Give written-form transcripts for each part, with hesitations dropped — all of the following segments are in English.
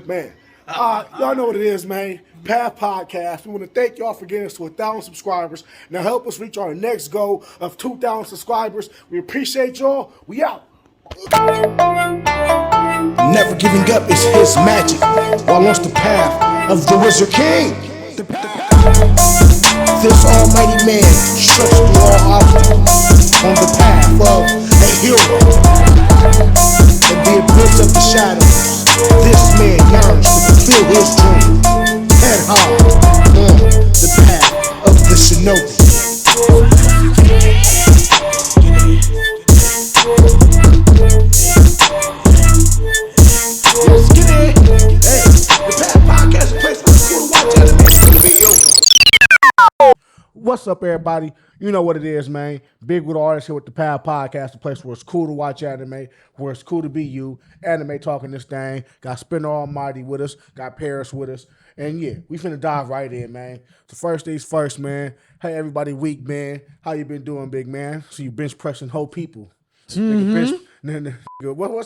Man, y'all know what it is, man. Path Podcast. We want to thank y'all for getting us to 1,000 subscribers. Now help us reach our next goal of 2,000 subscribers. We appreciate y'all. We out. Never giving up is his magic. While on the path of the Wizard King. This almighty man stretched through all obstacles on the path of a hero. In the abyss of the shadows, this man yearns to fulfill his dream. Head high on the path of the shinobi. Let's get it. Hey, the Path Podcast is a place where it's cool to watch anime. What's up, everybody? You know what it is, man. Bigwill artist here with the Path Podcast, the place where it's cool to watch anime, where it's cool to be you. Anime talking this thing. Got Spinner Almighty with us. Got Paris with us. And yeah, we finna dive right in, man. So first things first, man. Hey, everybody, week, man. How you been doing, big man? So you bench pressing whole people. What's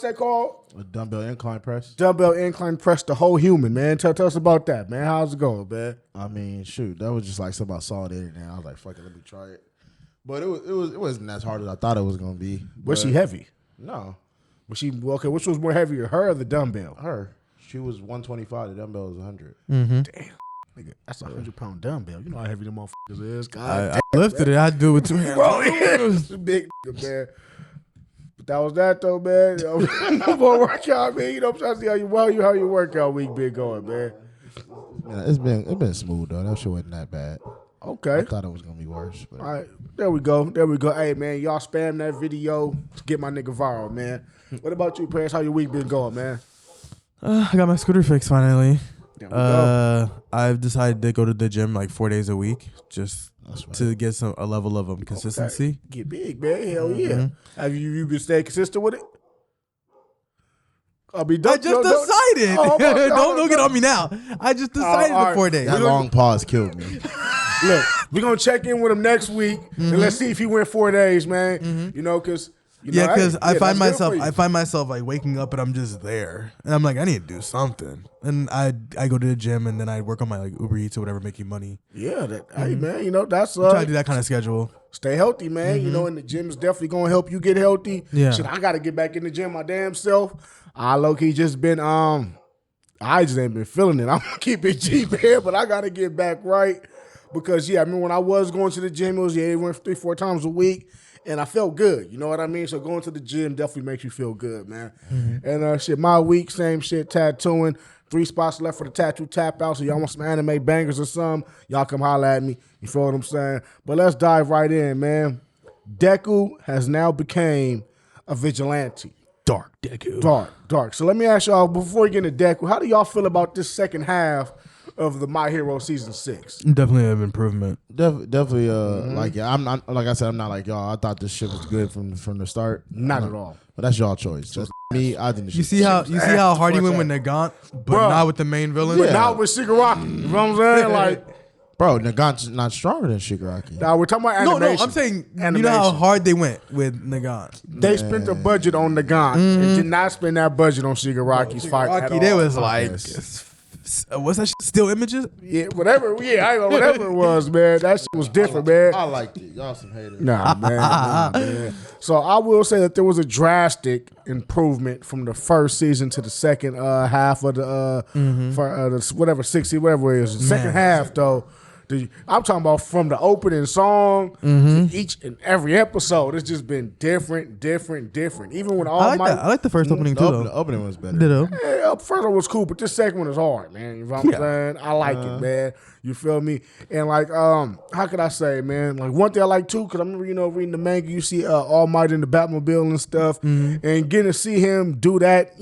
that called? A dumbbell incline press. Dumbbell incline press the whole human, man. Tell us about that, man. How's it going, man? I mean, shoot, that was just like something I saw the internet. I was like, fuck it, let me try it. But it wasn't as hard as I thought it was gonna be. Was she heavy? No. Was she okay? Which was more heavier, her or the dumbbell? Her. She was 125. The dumbbell was 100. Damn, nigga, that's a 100-pound dumbbell. You know how heavy them motherfuckers is. God, I lifted it. I do it with 2 hands. bro, it's a big nigga, man. But that was that though, man. I'm gonna work out, man. You know, I'm trying to see how your workout week been going, man. Yeah, it's been smooth though. That shit wasn't that bad. Okay. I thought it was gonna be worse. But. All right, there we go. Hey, man, y'all spam that video to get my nigga viral, man. What about you, Paris? How your week been going, man? I got my scooter fixed finally. There we go. I've decided to go to the gym like 4 days a week just to get a level of consistency. Okay. Get big, man. Hell yeah. Have you been staying consistent with it? I just decided. Don't get on me now. I just decided the 4 days. That long pause killed me. Look, we're going to check in with him next week, and let's see if he went 4 days, man. You know, because... I find myself like waking up and I'm just there, and I'm like, I need to do something, and I go to the gym and then I work on my like Uber Eats or whatever, making money. Yeah, hey man, you know that's try to do that kind of schedule. Stay healthy, man. You know, and the gym is definitely gonna help you get healthy. Yeah, shit, I gotta get back in the gym my damn self. I low key just been I just ain't been feeling it. I'm gonna keep it cheap here, but I gotta get back right because I mean when I was going to the gym, it was it went 3-4 times a week. And I felt good, you know what I mean? So going to the gym definitely makes you feel good, man. And shit, my week, same shit, tattooing. 3 spots left for the tattoo tap out. So y'all want some anime bangers or something, y'all come holler at me. You feel what I'm saying? But let's dive right in, man. Deku has now became a vigilante. Dark Deku. Dark. So let me ask y'all, before we get into Deku, how do y'all feel about this second half of the My Hero Season 6? Definitely an improvement. Definitely, I'm not like I said. I'm not like y'all. I thought this shit was good from the start. Not at all. But that's y'all choice. That's me. I think. You see how hard he went with Nagant, but not with the main villain. But not with Shigaraki. You know what I'm saying? Like, bro, Nagant's not stronger than Shigaraki. Now we're talking about animation. No, I'm saying you know how hard they went with Nagant. They spent the budget on Nagant and did not spend that budget on Shigaraki's fight at all. They was like. What's that shit? Still images? Yeah, whatever. Yeah, I know whatever it was, man. That shit was different, man. I liked it. Y'all some haters. Nah, man. So I will say that there was a drastic improvement from the first season to the second half of the whatever 60, whatever it is. The second half though. I'm talking about from the opening song to each and every episode. It's just been different. Even when I like the first opening too. The opening was better. Ditto. Yeah, first one was cool, but this second one is hard, man. You know what I'm saying? I like it, man. You feel me? And like, how could I say, man? Like one thing I like too, because I remember, reading the manga, you see Almighty in the Batmobile and stuff, and getting to see him do that,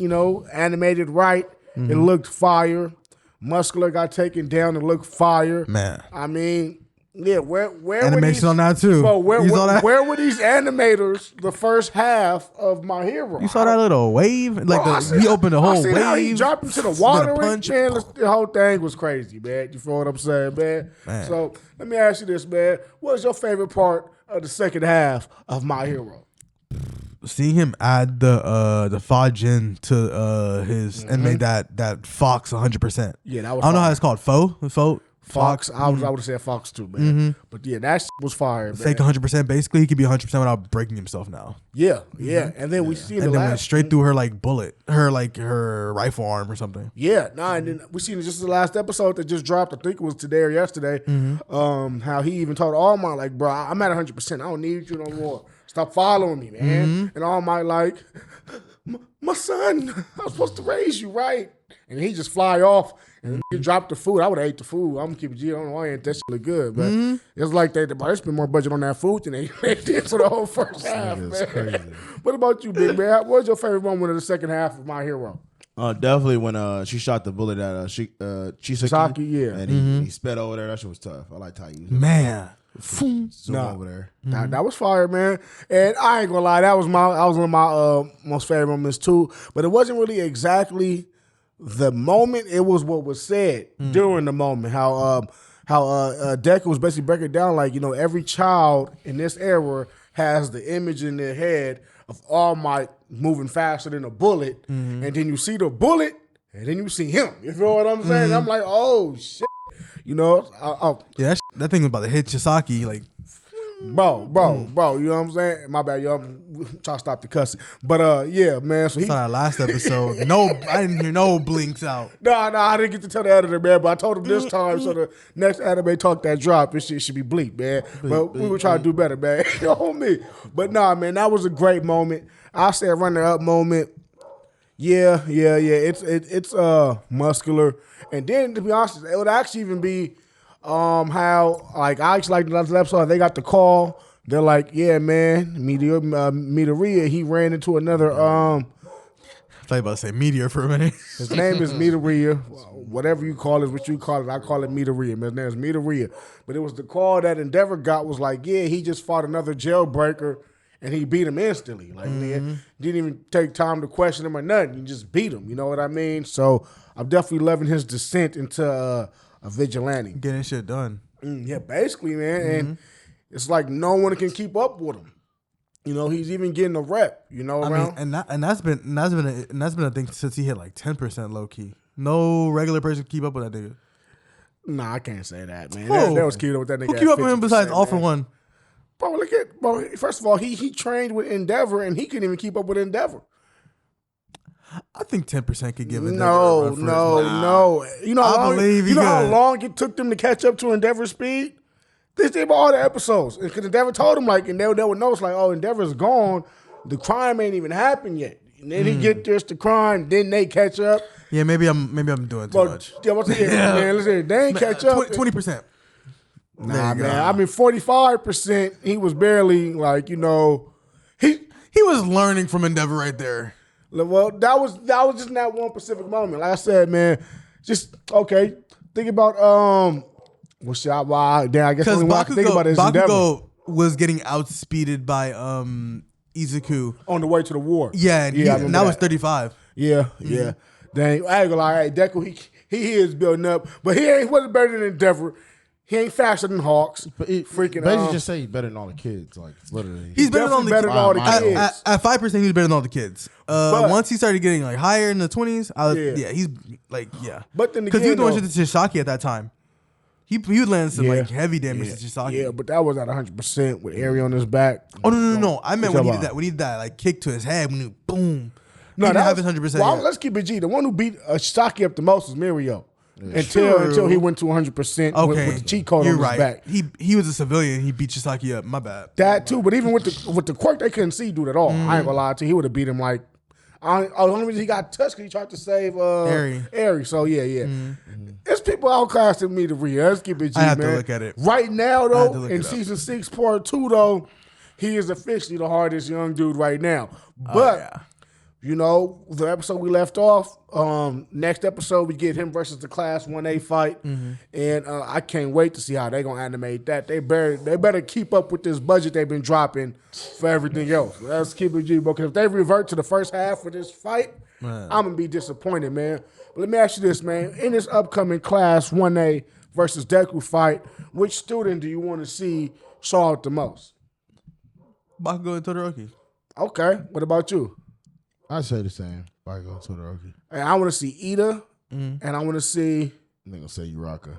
animated right. It looked fire. Muscular got taken down and looked fire. Man. I mean, yeah, where animation on that too. Bro, where were these animators the first half of My Hero? You saw that little wave? Like he opened the whole wave. How he dropped into the water. Man, the whole thing was crazy, man. You feel what I'm saying, man? So let me ask you this, man. What is your favorite part of the second half of My Hero? seeing him add the Fajin to his and made that Fox 100%. Yeah, that was. I don't know how it's called. Fox. I would have said Fox too, man. But yeah, that was fire, man. Fake 100%. Basically, he could be 100% without breaking himself now. Yeah. And then we see And then went straight through her like bullet, her rifle arm or something. Yeah, and then we seen just the last episode that just dropped. I think it was today or yesterday. How he even told All Might, like, bro, I'm at 100%. I don't need you no more. Stop following me, man. And All Might like, my son, I was supposed to raise you, right? And he just fly off and he dropped the food. I would have ate the food. I'm gonna keep it G. I don't know why ain't that shit look good, but it's like they spend more budget on that food than they did for the whole first half, man. Crazy. What about you, big man? What was your favorite moment of the second half of My Hero? Definitely when she shot the bullet at Chisaki, yeah. and he sped over there. That shit was tough. I liked how you Man. zoom over there. That was fire, man. And I ain't gonna lie, that was one of my most favorite moments too. But it wasn't really exactly the moment. It was what was said during the moment. How Deku was basically breaking it down like, every child in this era has the image in their head of All Might moving faster than a bullet, and then you see the bullet, and then you see him. You feel what I'm saying? I'm like, oh shit. Yeah, that thing was about to hit Chisaki. Like, bro, you know what I'm saying? My bad, y'all. Try to stop the cussing. But yeah, man. So saw that last episode. I didn't hear no blinks out. No, I didn't get to tell the editor, man. But I told him this time, so the next anime talk that drop, this shit should be bleak, man. But we were trying to do better, man. You know me. But nah, man, that was a great moment. I said runner up moment. Yeah. It's muscular. And then to be honest, it would actually even be how like I actually like the last episode. They got the call. They're like, yeah, man, Midoriya, he ran into another I thought you about to say meteor for a minute. His name is Midoriya. Whatever you call it, what you call it, I call it Midoriya. His name is Midoriya. But it was the call that Endeavor got was like, yeah, he just fought another jailbreaker and he beat him instantly. Like, man, didn't even take time to question him or nothing. He just beat him. You know what I mean? So I'm definitely loving his descent into a vigilante. Getting shit done. Yeah, basically, man. And it's like no one can keep up with him. He's even getting a rep. Around. And that's been a thing since he hit like 10% low key. No regular person can keep up with that nigga. Nah, I can't say that, man. That was keeping up with that nigga. Who keep up with him besides All For One? Bro, first of all, he trained with Endeavor and he couldn't even keep up with Endeavor. I think 10% could give Endeavor no. You know how long it took them to catch up to Endeavor's speed? They did all the episodes. Because Endeavor told him, like, and they would know, it's like, oh, Endeavor's gone. The crime ain't even happened yet. And then he get this, the crime, then they catch up. Yeah, maybe I'm doing too much. Yeah, man, listen, they ain't catch up. 20%. Nah, man. I mean, 45%, he was barely, like, he was learning from Endeavor right there. Well, that was just in that one specific moment. Like I said, man, just, okay, think about, I guess only one I can think about is Endeavor. Bakugo was getting outspeeded by Izuku. On the way to the war. Yeah, and that was 35. Yeah. Dang, I ain't gonna lie, Deku, he is building up, but he wasn't better than Endeavor. He ain't faster than Hawks. But basically just say he's better than all the kids. Like, literally. He's better than all the kids. At 5%, he was better than all the kids. Once he started getting like higher in the 20s, he's like, yeah. But then because he was doing shit to Chisaki at that time. He would land some like heavy damage to Chisaki. Yeah, but that was at 100% with Eri on his back. Oh, no. I meant when he did that. When he did that like kick to his head, when he boom. No, that was 100%. Well, let's keep it G. The one who beat Chisaki up the most was Mirio. Until he went to 100% with the cheat code on his back. He was a civilian. He beat Chisaki up. My bad. That too, but even with the quirk, they couldn't see dude at all. I ain't gonna lie to you. He would have beat him like. The only reason he got touched because he tried to save Eri. So yeah. There's people outclassing me to read. Let's keep it G, man. I have to look at it. Right now, though, in season 6, part 2, though, he is officially the hardest young dude right now. But the episode we left off, next episode we get him versus the Class 1A fight, and I can't wait to see how they gonna animate that. They better keep up with this budget they've been dropping for everything else. Let's keep it G, because if they revert to the first half of this fight, I'm gonna be disappointed, man. But let me ask you this, man: in this upcoming Class 1A versus Deku fight, which student do you want to see show out the most? Bakugo and Todoroki. Okay. What about you? I say the same. Bigwill, Todoroki. And I want to see Ida, and I want to see. I'm not gonna say Uraka.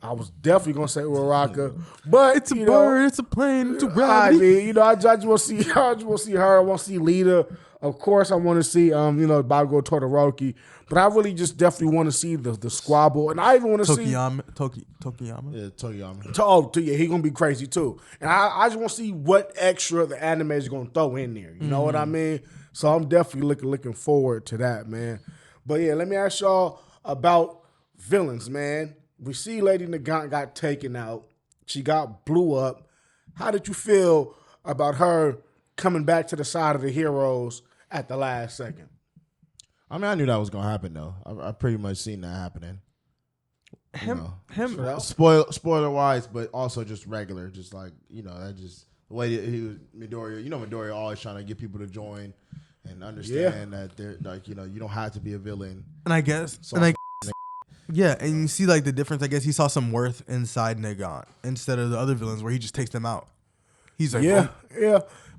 I was definitely gonna say Uraraka, but It's a bird, it's a plane, it's a I gravity. mean, I just want to see her. I just want to see her. I want to see Lita. Of course, I want to see Bigwill, Todoroki. But I really just definitely want to see the squabble, and I even want to see Tokiyama. Yeah, Toyama. he gonna be crazy too. And I just want to see what extra the anime is gonna throw in there. You know what I mean? So I'm definitely looking forward to that, man. But yeah, let me ask y'all about villains, man. We see Lady Nagant got taken out. She got blew up. How did you feel about her coming back to the side of the heroes at the last second? I mean, I knew that was gonna happen though. I pretty much seen that happening. Spoiler wise, but also just regular, just like that just the way that he was Midoriya. Midoriya always trying to get people to join and understand that they're like you don't have to be a villain. And I guess, yeah, and you see like the difference. I guess he saw some worth inside Nagant instead of the other villains where he just takes them out. He's like, yeah.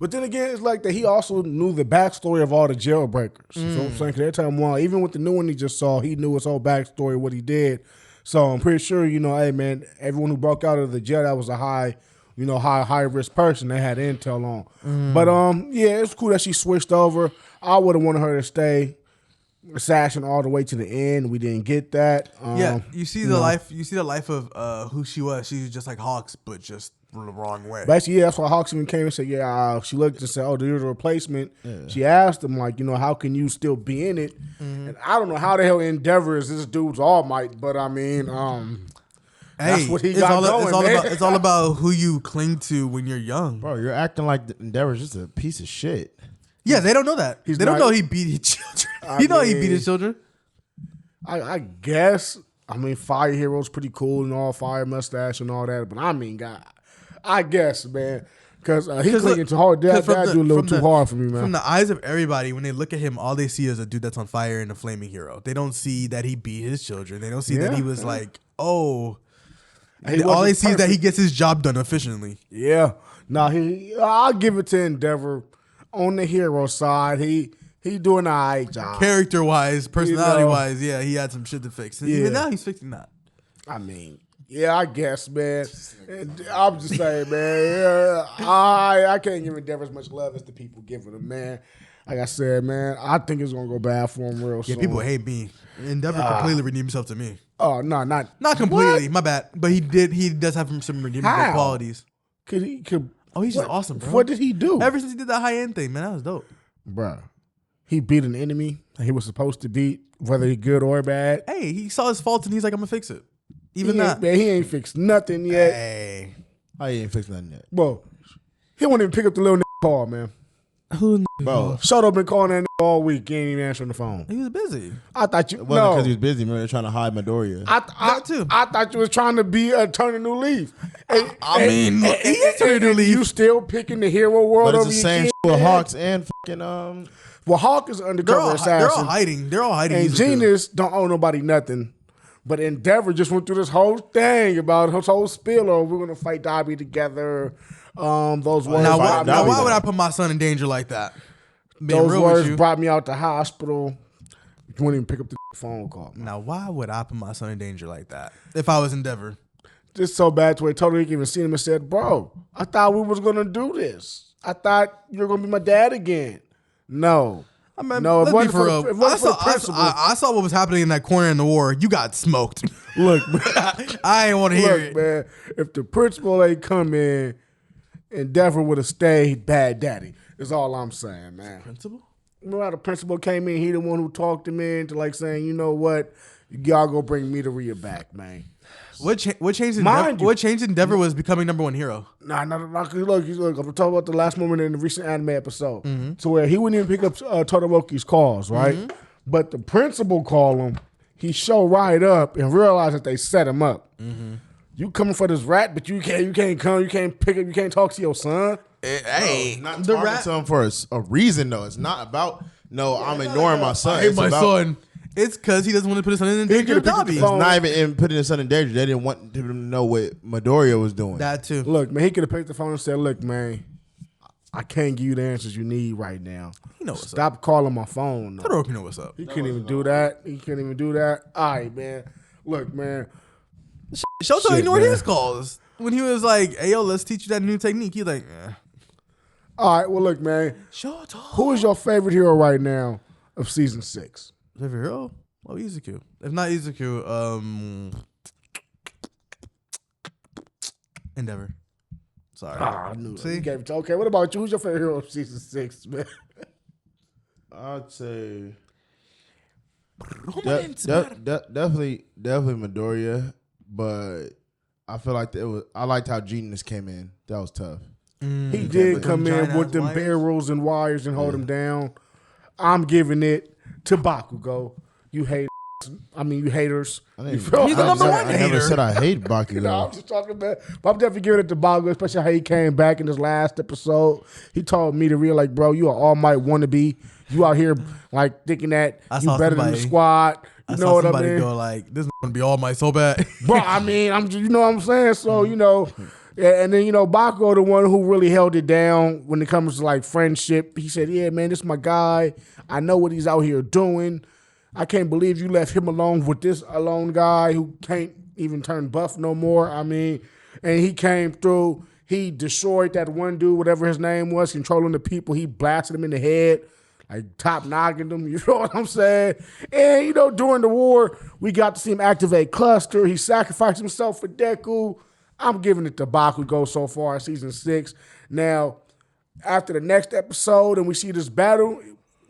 But then again, it's like that he also knew the backstory of all the jailbreakers. You know what I'm saying? Because every time even with the new one he just saw, he knew his whole backstory, what he did. So I'm pretty sure, hey man, everyone who broke out of the jail, that was a high risk person they had intel on. But yeah, it's cool that she switched over. I would have wanted her to stay assassin all the way to the end. We didn't get that. You see the life of who she was. She was just like Hawks, but just the wrong way. Basically, yeah, that's why Hawks even came and said, she looked and said, oh, there's a replacement. Yeah. She asked him, like, how can you still be in it? And I don't know how the hell Endeavor is this dude's All Might, but I mean, that's what he got going, it's all about who you cling to when you're young. Bro, you're acting like Endeavor's just a piece of shit. Yeah, they don't know that. They don't know he beat his children. He beat his children. I guess. I mean, Fire Hero's pretty cool and all, fire mustache and all that. But I mean, God, I guess, man. Because he's clinging too hard. That dude a little too hard for me, man. From the eyes of everybody, when they look at him, all they see is a dude that's on fire and a flaming hero. They don't see that he beat his children. They don't see that he was like, oh. All they see is that he gets his job done efficiently. Yeah. No, I'll give it to Endeavor. On the hero side, he doing an all right job. Character-wise, personality-wise, yeah, he had some shit to fix. And even now, he's fixing that. I mean, yeah, I guess, man. I'm just saying, man. I can't give Endeavor as much love as the people giving him, man. Like I said, man, I think it's gonna go bad for him real soon. Yeah, people hate me. Endeavor completely redeemed himself to me. Oh no, not completely. What? My bad, but he does have some redeemable qualities. Oh, he's just awesome, bro. What did he do? Ever since he did that high end thing, man, that was dope. Bro, he beat an enemy that he was supposed to beat, whether he good or bad. Hey, he saw his faults and he's like, I'm gonna fix it. Even that. Man, he ain't fixed nothing yet. Hey. He ain't fixed nothing yet. Bro, he won't even pick up the little call, man. Who? Bro, Soto been calling that all week. He ain't even answering the phone. He was busy. I thought you. It wasn't because he was busy. Man, they're trying to hide Midoriya. I thought you was trying to be turn a new leaf. I mean, he is turning a new leaf. You still picking the hero world but over it's the your same kid? shit with Hawks and fucking Well, Hawk is an undercover assassin. They're all hiding. And Genius don't owe nobody nothing. But Endeavor just went through this whole thing about his whole spiel of we're gonna fight Dobby together. Those words. Now why would I put my son in danger like that? Those words brought me out the hospital. You wouldn't even pick up the phone call. Now, why would I put my son in danger like that if I was Endeavor? Just so bad to where totally even seen him and said, bro, I thought we was going to do this. I thought you were going to be my dad again. No. I mean, no, let's be for real. I saw what was happening in that corner in the war. You got smoked. Look, I ain't want to hear it. Man, if the principal ain't come in, Endeavor would have stayed bad daddy. Is all I'm saying, man. Principal? Remember how the principal came in? He the one who talked him into like saying, you know what, y'all go bring Midoriya back, man. What changed Endeavor was becoming number one hero. Nah. Look. I'm talking about the last moment in the recent anime episode, to where he wouldn't even pick up Todoroki's calls, right? But the principal called him. He showed right up and realized that they set him up. You coming for this rat, but you can't come. You can't pick up. You can't talk to your son. Hey, not the rat to him for a reason though. It's not about I'm ignoring my son. I hate my son. It's because he doesn't want to put his son in danger of Dobby. It's not even in putting his son in danger. They didn't want him to know what Midoriya was doing. That too. Look, man, he could have picked the phone and said, "Look, man, I can't give you the answers you need right now. You know what's Stop calling my phone. No. Todoroki know what's up. He can't even do that. He can't even do that. All right, man. Look, man. Shoto Shit, ignored man. his calls when he was like, "Hey, yo, let's teach you that new technique." He's like, All right, well, look, man. Shoto. Who is your favorite hero right now of season 6? Favorite hero? Oh, Izuku. If not Izuku, Endeavor. Sorry. I knew it. See? You gave it to- okay, what about you? Who's your favorite hero of season 6, man? I'd say Romance, definitely Midoriya, but I feel like I liked how Genius came in. That was tough. He did come in with them barrels and wires and hold him down. I'm giving it to Bakugo. You hate. I mean, you haters. He's the number one I never hater. said I hate Bakugo. No, I'm just talking about. But I'm definitely giving it to Bakugo, especially how he came back in this last episode. He told me to real like, bro, you are All Might wannabe. You out here like thinking that you better than the squad. You know what I mean? Go like, this is gonna be All Might so bad. Bro, I mean, you know what I'm saying? So, you know, yeah, and then, you know, Bakugo, the one who really held it down when it comes to like friendship. He said, yeah, man, this is my guy. I know what he's out here doing. I can't believe you left him alone with this alone guy who can't even turn buff no more. I mean, and he came through. He destroyed that one dude, whatever his name was, controlling the people. He blasted him in the head, like top knocking them. You know what I'm saying? And, you know, during the war, we got to see him activate Cluster. He sacrificed himself for Deku. I'm giving it to Bakugo so far in season 6. Now, after the next episode and we see this battle,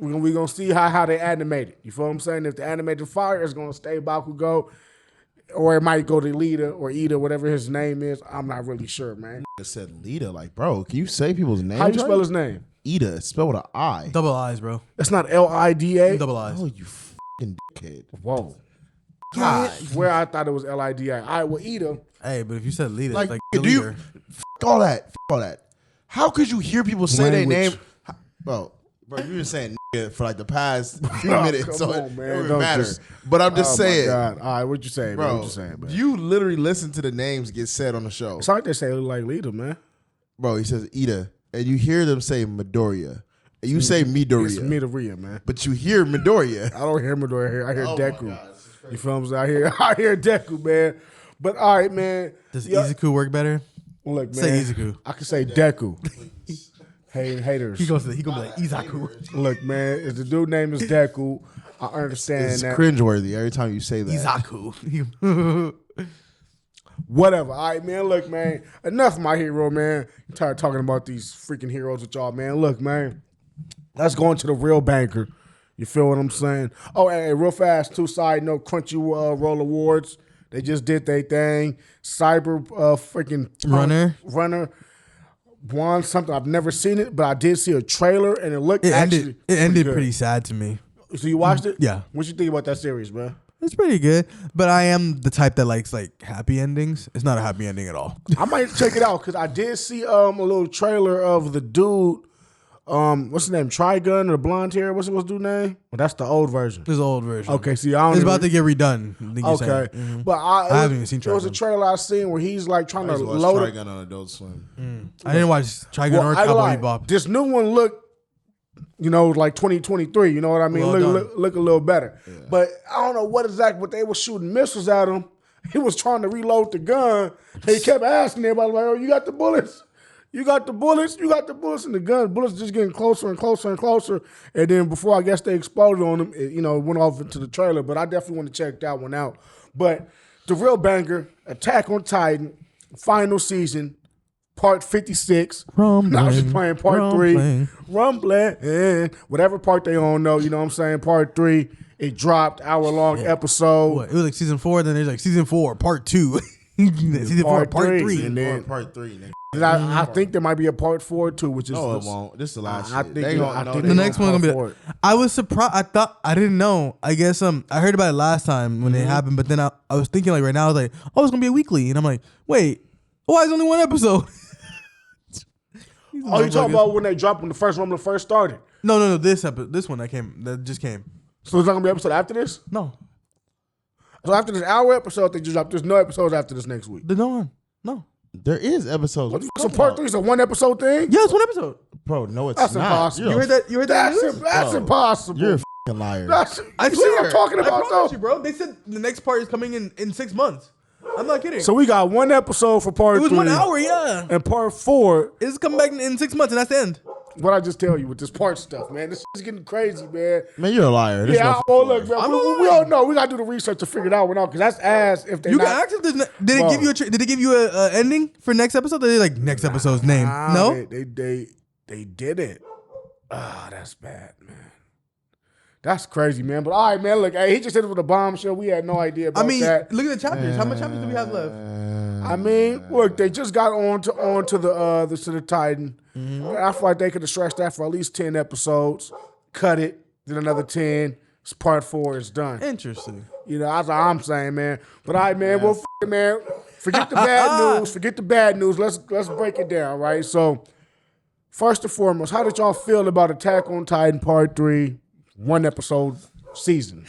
we're gonna see how they animate it. You feel what I'm saying? If the animated fire is gonna stay Bakugo, or it might go to Lita or Ida, whatever his name is. I'm not really sure, man. I said Lita, like, bro, can you say people's names? How you spell his name? Ida, it's spelled with an I. Double I's, bro. That's not Lida. Double I's. Oh, you fucking dickhead. Whoa. God, where I thought it was Lida. All right, well, Ida. Hey, but if you said leader, Like, like do the you leader. all that? All that. How could you hear people say their Language. name, bro? Bro, you been saying nigga for like the past few Oh, minutes, come so on, it man. don't Don't matter. just- But I'm just Oh, my saying, God. All right, what you saying, man? bro. What you saying, man? You literally listen to the names get said on the show, It's like they say it look like Lita, man. bro. He says Ida, and you hear them say Midoriya, and you say Midoriya, It's Midoriya, man. but you hear Midoriya. I don't hear Midoriya here. I hear Oh my Deku. God, this is crazy. You feel what I'm saying? I hear Deku, man. But all right, man. Does Yeah, Izuku work better? look, man. Say Izuku. I can say Deku. Haters. He gonna be like Izaku. Look, man. If the dude name is Deku, I understand It's that. cringeworthy every time you say that. Izaku. Whatever. All right, man. Look, man. Enough of my hero, man. I'm tired of talking about these freaking heroes with y'all, man. Look, man. Let's go into the real banker. You feel what I'm saying? Oh, hey, real fast, side note, Crunchyroll Awards. They just did their thing. Cyber freaking runner won something. I've never seen it, but I did see a trailer and it looked It actually ended good. pretty sad to me. So you watched it? Yeah. What you think about that series, man? It's pretty good, but I am the type that likes like happy endings. It's not a happy ending at all. I might check it out because I did see a little trailer of the dude. What's his name? Trigun or the blonde hair? What's dude's name? Well, that's the old version. This is the old version. Okay, see, I don't. It's even- about to get redone. I think you're Okay, saying. but I haven't even seen There was a Trigun. trailer I seen where he's like trying I to used to watch load it. Trigun on Adult Swim. I didn't watch Trigun Well, or I Cowboy lied. Bebop. This new one looked, like 2023. You know what I mean? Well Look a little better. But I don't know what exactly. But they were shooting missiles at him. He was trying to reload the gun. And he kept asking everybody, like, "Oh, you got the bullets? You got the bullets? You got the bullets?" And the gun bullets just getting closer and closer and closer. And then before I guess they exploded on him, it went off into the trailer. But I definitely want to check that one out. But the real banger, Attack on Titan, final season. Part 56. Rumbling, I was just playing part 3. rumbling. Rumbling. Whatever part they on know, you know what I'm saying? Part 3. It dropped, hour-long episode. What? It was like season 4, then there's like season 4, part 2. Season 4, Part part three. 3. And then Part 3, nigga. And I think there might be a part 4 too, which is No, it won't. This is the last I shit. think They it- don't I know think they The they don't- next one's gonna be. for it. I was surprised. I didn't know. I guess I heard about it last time when it happened, but then I was thinking like right now I was like, oh, it's gonna be a weekly, and I'm like, wait, why is only one episode? Oh, you talking about when they dropped when the first Rumble first started? No. This one that just came. So it's not gonna be an episode after this? No, So after this hour episode they just dropped, there's no episodes after this next week. there's no one. No. There is episodes. What So part 3 is a 1 episode thing? Yeah, it's 1 episode. Bro, no, it's That's not. impossible. You heard that? You heard that? That's impossible. You're a fucking liar. I see what I'm talking I about, promise though. you, bro. They said the next part is coming in 6 months. I'm not kidding. So we got 1 episode for part 3. It was 1 hour, yeah. And part 4. It's coming back in 6 months, and that's the end. What I just tell you with this part stuff, man. This is getting crazy, man. Man, you're a liar. There's Yeah, no look, man. We don't know. We gotta do the research to figure it out. Because that's ass if they You not. can ask if there's did it give you did it give you a ending for next episode? Did they like next episode's name? No, They didn't. Ah, that's bad, man. That's crazy, man. But all right, man. Look, hey, he just said it was a bombshell. We had no idea about that. look at the chapters. How much chapters do we have left? I mean, look, they just got on to the Titan. Mm-hmm. I feel like they could have stretched that for at least 10 episodes. Cut it, then another 10. It's part 4 is done. Interesting. You know, that's what I'm saying, man. But all right, man. Well, man. Forget the bad news. Forget the bad news. Let's break it down, right? So, first and foremost, how did y'all feel about Attack on Titan Part 3, 1 episode season?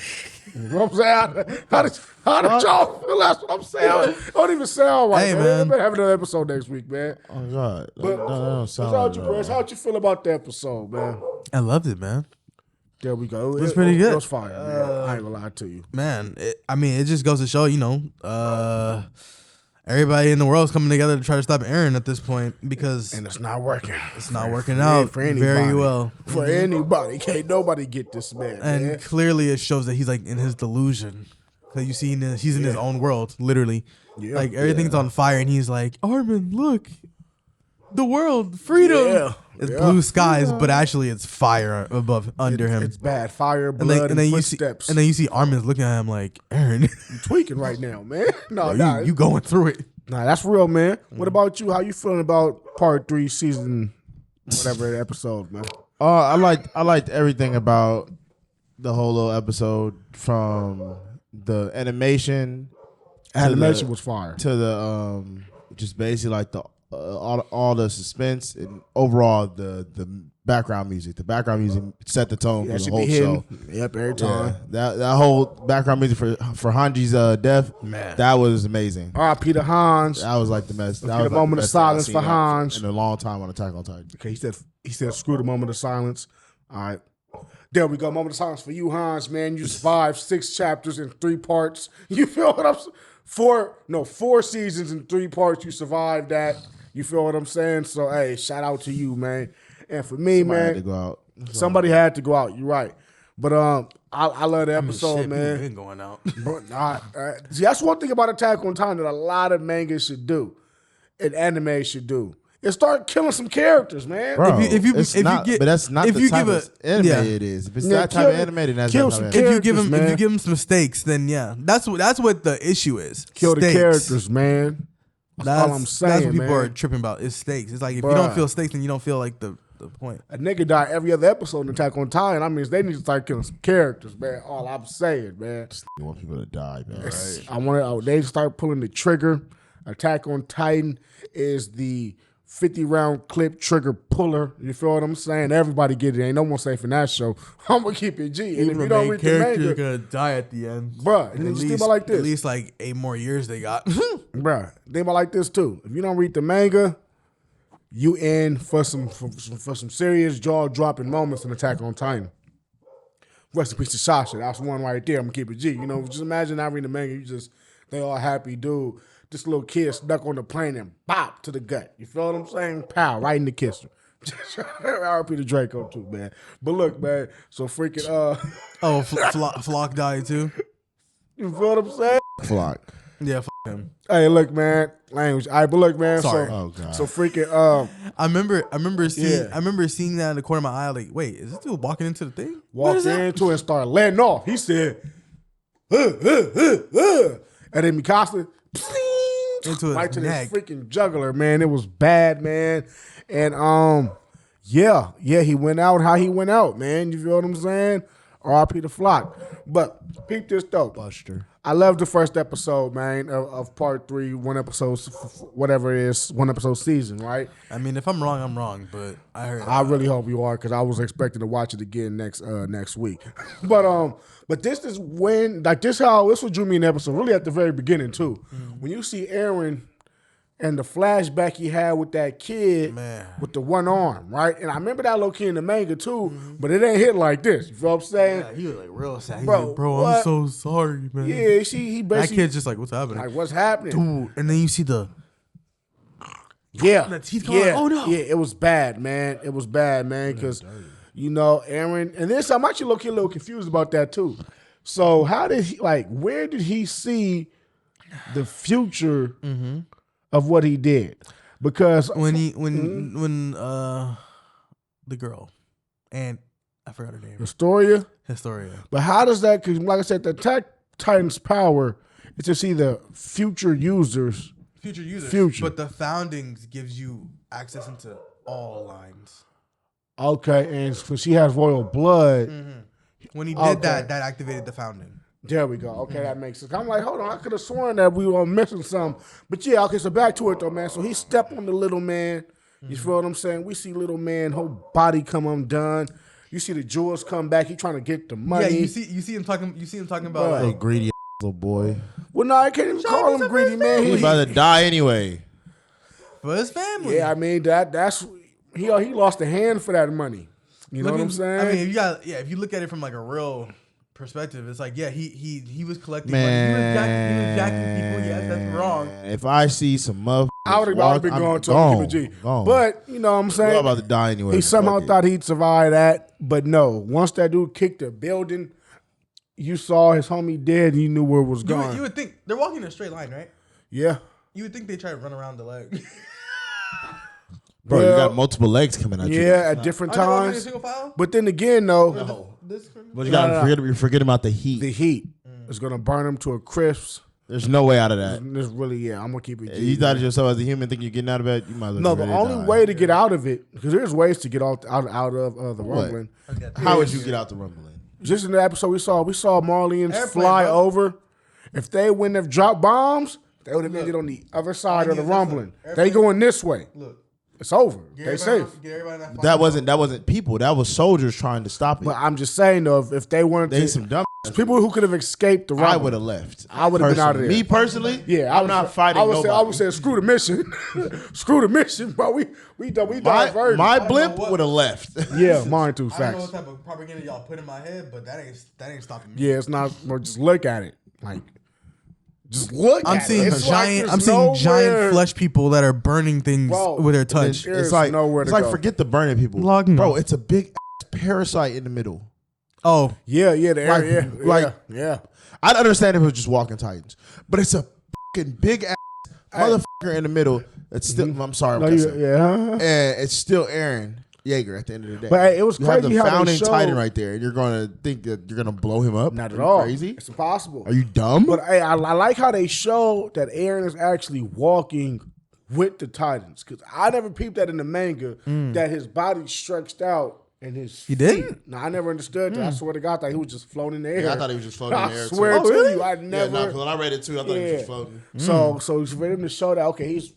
You know what I'm saying? How did y'all feel? That's what I'm saying. It don't even sound right, Hey, man. man. We better have another episode next week, man. Oh, God. But that don't sound how'd you, right. Chris? How'd you feel about the episode, man? I loved it, man. There we go. It was pretty good. It was fire, man. I ain't gonna lie to you. Man, it just goes to show, everybody in the world is coming together to try to stop Eren at this point because And it's not working. it's not working out for anybody. very well. For anybody. Can't nobody get this man, And man. clearly it shows that he's like in his delusion. Cause you see he's in his own world, literally. Yeah. Like everything's on fire and he's like, Armin, look. The world, freedom. Yeah. It's Yeah. blue skies, but actually it's fire under him. It's bad. Fire, and blood, and, you see footsteps. you see Armin's looking at him like, Eren, You tweaking right now, man. No, you going through it. Nah, that's real, man. What about you? How you feeling about part 3, season, whatever episode, man? I liked everything about the whole little episode, from the animation. Animation was fire. To the just basically like the all the suspense and overall the background music. The background music set the tone for the whole show. Yep, every time. Yeah, that whole background music for Hanji's death, Man. that was amazing. R.I.P. to Hans. That was like the best. That Okay, was the like moment the of best thing I've silence seen for Hans. in a long time on Attack on Titan. Okay, he said screw the moment of silence. All right. There we go. Moment of silence for you, Hans, man. You survived 6 chapters in 3 parts. You feel what I'm saying? 4 seasons in 3 parts. You survived that. You feel what I'm saying? So, hey, shout out to you, man. And for me, Somebody man, had to go out. somebody had to go out. You're right. But I love the episode, man. Ain't going out. But see, that's one thing about Attack on Titan that a lot of manga should do, and anime should do. Is start killing some characters, man. Bro, but that's not the type of anime it is. If it's that type of anime, then that's kill that some type of anime. characters. If you give him some mistakes, then yeah, that's what the issue is. Kill the Stakes. characters, man. That's all I'm saying, That's what people man. are tripping about. Is stakes. It's like if Bruh. you don't feel stakes, then you don't feel like the point. A nigga die every other episode in Attack on Titan. I mean, they need to start killing some characters, man. All I'm saying, man. You want people to die, man. Right? I want they start pulling the trigger. Attack on Titan is the 50-round clip trigger puller. You feel what I'm saying? Everybody get it. Ain't no more safe in that show. I'm gonna keep it G. And if you don't read the manga, gonna die at the end, bruh, and then you think about like this. At least like 8 more years they got. Bruh, think about like this too. If you don't read the manga, you in for some serious jaw dropping moments in Attack on Titan. Rest in peace to Sasha. That's one right there. I'm gonna keep it G. You know, just imagine not reading the manga. They all happy, dude. This little kid stuck on the plane and bop to the gut. You feel what I'm saying? Pow, right in the kisser. R.I.P. to Draco too, man. But look, man. So freaking Flock died too. you feel what I'm saying? Flock. Yeah, him. Hey, look, man. Language. All right, but look, man. Sorry. So, Oh, God. so freaking I remember seeing that in the corner of my eye. Like, wait, is this dude walking into the thing? walked into it and started letting off. He said, and then Mikasa Into his right to neck. this freaking juggler, man. It was bad, man. And yeah, he went out how he went out, man. You feel what I'm saying? R.I.P. the Flock. But peep this though. Buster. I love the first episode, man, of part 3, 1 episode, whatever it is, 1 episode season, right? I mean, if I'm wrong, I'm wrong. But I heard. I really hope you are, because I was expecting to watch it again next week. But this is when, like, this what drew me in the episode, really at the very beginning too. Mm-hmm. When you see Eren and the flashback he had with that kid Man. with the one arm, right? And I remember that low key in the manga too, but it ain't hit like this. You feel what I'm saying? Yeah, he was like real sad. He's Bro, like, bro, what? I'm so sorry, man. Yeah, he That basically kid's just like, what's happening? like, what's happening? Dude, and then you see the Yeah, the teeth coming yeah, out. Oh, no. yeah. It was bad, man. It was bad, man. Because Aaron, and this I'm actually a little confused about that too. So how did he where did he see the future of what he did? Because when the girl and I forgot her name. Historia. But how does that? Because like I said, the Attack Titan's power is to see the future users. But the foundings gives you access into all lines. Okay, and so she has royal blood. When he did that activated the founding. There we go. Okay, that makes sense. I'm like, hold on, I could have sworn that we were missing something. But yeah, okay, so back to it though, man. So he stepped on the little man. You feel what I'm saying? We see little man, whole body come undone. You see the jewels come back. He trying to get the money. Yeah, you see him talking about Little like greedy little boy. Well, no, I can't even call him greedy, man. He's about to die anyway. for his family. Yeah, I mean that's he lost a hand for that money. You know what I'm saying? I mean, if you look at it from like a real perspective, it's like, yeah, he was collecting Man. money. He was jacking people. Yes, that's wrong. If I see some motherfuckers, I would have been going to gone, a G. gone. But you know what I'm saying? I'm about to die anyway. He somehow Fuck it. thought he'd survive that, but no. Once that dude kicked the building, you saw his homie dead and you knew where it was going. You would think they're walking in a straight line, right? Yeah. You would think they try to run around the leg. Bro, you Well, got multiple legs coming at you. Yeah, at different times. But then again, though, But you got to forget about the heat. the heat is going to burn him to a crisp. There's no way out of that. There's really, I'm going to keep it G. You thought of yourself as a human, think you're getting out of bed. You might as well No, be the ready to only die. way to get out of it, because there's ways to get out of the What? rumbling. How would you get out the rumbling? Just in the episode we saw Marleans Airplane, fly bro. over. If they wouldn't have dropped bombs, they would have ended on the other side of the rumbling. They going this way. Look, It's over. They safe. That wasn't people. That was soldiers trying to stop it. But I'm just saying though, if they wanted They to, some dumb. people who could have escaped the rumbling, I would have left. I would have been out of there. Me personally, Yeah, I'm not fighting I would nobody. say screw the mission, screw the mission, bro. We diverted. my blimp would have left. Yeah, mine too. I don't know Facts. what type of propaganda y'all put in my head, but that ain't stopping me. Yeah, it's not. Bro, just look at it. Like, just look. I'm at seeing it. It's giant. like I'm there's seeing giant nowhere- flesh people that are burning things Bro, with their touch. There's It's like nowhere to go. forget the burning people, Log no. bro. It's a big parasite in the middle. Oh, Yeah, the Like- area. like- yeah. I'd understand if it was just walking titans, but it's a fucking big ass motherfucker in the middle. It's still. I'm sorry, I'm No, cussing. yeah. And it's still Aaron Yeager at the end of the day. But hey, it was you have crazy the how they founding showed- titan right there, and you're gonna think that you're gonna blow him up. Not Are at you all. Crazy? It's impossible. Are you dumb? But hey, I like how they show that Aaron is actually walking with the Titans, because I never peeped that in the manga that his body stretched out and his He did? feet. No, I never understood that. I swear to God, that he was just floating in the air. Yeah, I thought he was just floating in the air, I too. swear Oh, to really? you, I Yeah, never. no, 'cause when I read it too, I thought he was just floating. So for him to show that, okay, he's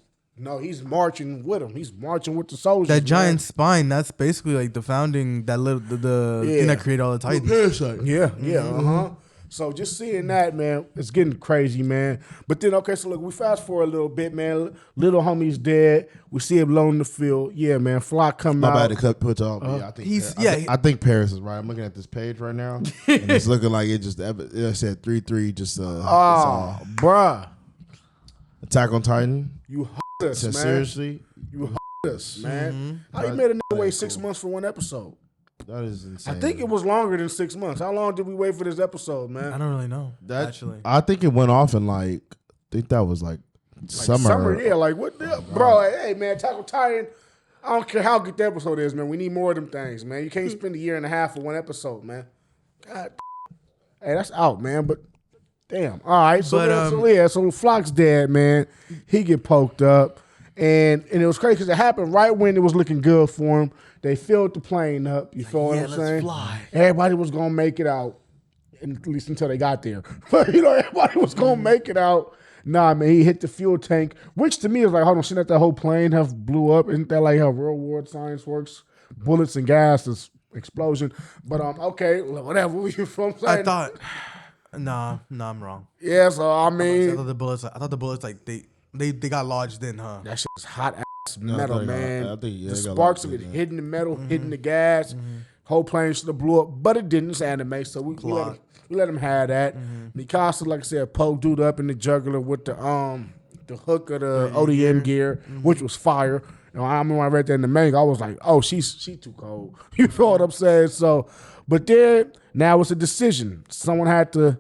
marching with him. He's marching with the soldiers. that man. giant spine. That's basically like the founding. That little the Yeah. thing that created all the titans. Parasite. Yeah, So just seeing that, man, it's getting crazy, man. But then, okay, so look, we fast forward a little bit, man. Little homie's dead. We see him alone in the field. Yeah, man. Flock come My out. bad to cut puts on. Yeah, I think He's- I think Paris is right. I'm looking at this page right now, and it's looking like it just it said 3-3. Just Oh, bruh. Attack on Titan. You us, So man. seriously, You us, man. How you made a nigga wait 6 months for one episode? that is insane. I think it was longer than 6 months. How long did we wait for this episode, man? I don't really know. that actually, I think it went off in I think that was summer. Yeah, like what the bro? Like, hey, man, Taco Titan. I don't care how good the episode is, man. We need more of them things, man. You can't spend a year and a half for one episode, man. God, hey, that's out, man. But damn, all right. So, so Flock's dead, man. He get poked up, and it was crazy because it happened right when it was looking good for him. They filled the plane up. You feel what I'm saying? fly. Everybody was gonna make it out, at least until they got there. But everybody was gonna make it out. Nah, man, he hit the fuel tank, which to me is like, hold on, shouldn't that whole plane have blew up? Isn't that like how real world science works? Bullets and gas is explosion. But okay, whatever. You feel what I'm saying? I thought. Nah, I'm wrong. Yeah, so I I mean, thought the bullets. Like they They got lodged in, huh? That shit was hot ass No, metal, they got- man. I think, yeah, the they got sparks of locked it in, hitting the metal, hitting the gas. Whole plane should have blew up, but it didn't. It's anime, so we let him have that. Mikasa, like I said, poked dude up in the jugular with the hook of the ODM gear, which was fire. You know, I remember when I read that in the manga, I was like, oh, she's too cold. You know what I'm saying? So, but then now it's a decision. Someone had to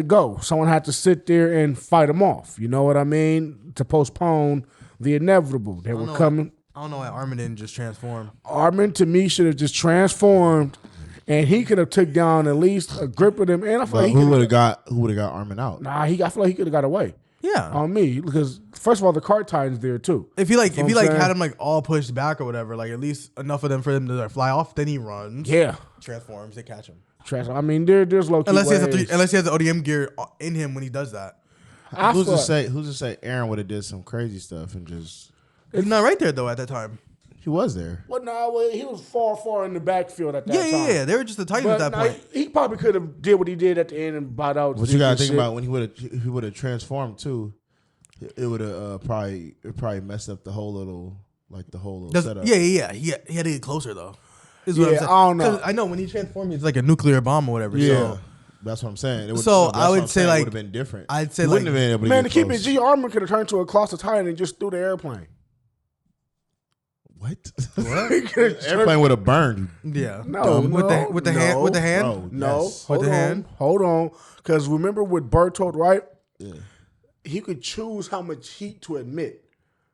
go. Someone had to sit there and fight them off. You know what I mean? To postpone the inevitable. They were coming. I don't know why Armin didn't just transform. Armin, to me, should have just transformed, and he could have took down at least a grip of them. And I feel like who would have got Armin out? Nah, I feel like he could have got away. Yeah. On me, because first of all, the cart Titan's there too. If he You know what I'm saying? had him like all pushed back or whatever, like at least enough of them for them to like, fly off, then he runs. Yeah. Transforms, they catch him. I mean, there's low key Unless he ways. has the ODM gear in him when he does that. Who's to say Aaron would have did some crazy stuff and just He's not right there though at that time. he was there. Well, no, he was far in the backfield at that time. Yeah. They were just the Titans But at that nah, point. he probably could have did what he did at the end and bought out. But Zeke you gotta and think shit. about when he would have transformed too. It would have probably messed up the whole little setup. Yeah. He had to get closer though. Is what I'm Yeah, saying. I don't know. 'Cause I know when he transformed, it's like a nuclear bomb or whatever. Yeah. So That's what I'm saying. I would say like would have been different. I'd say He like wouldn't have been able to Man, to get keep close. it G, Armor could have turned to a colossal Titan and just threw the airplane. What? He could've Airplane would have burned. yeah. No, with the hand Bro, No, yes. With hold the on, hand? hold on. Because remember with Bertolt, right? Yeah. He could choose how much heat to emit.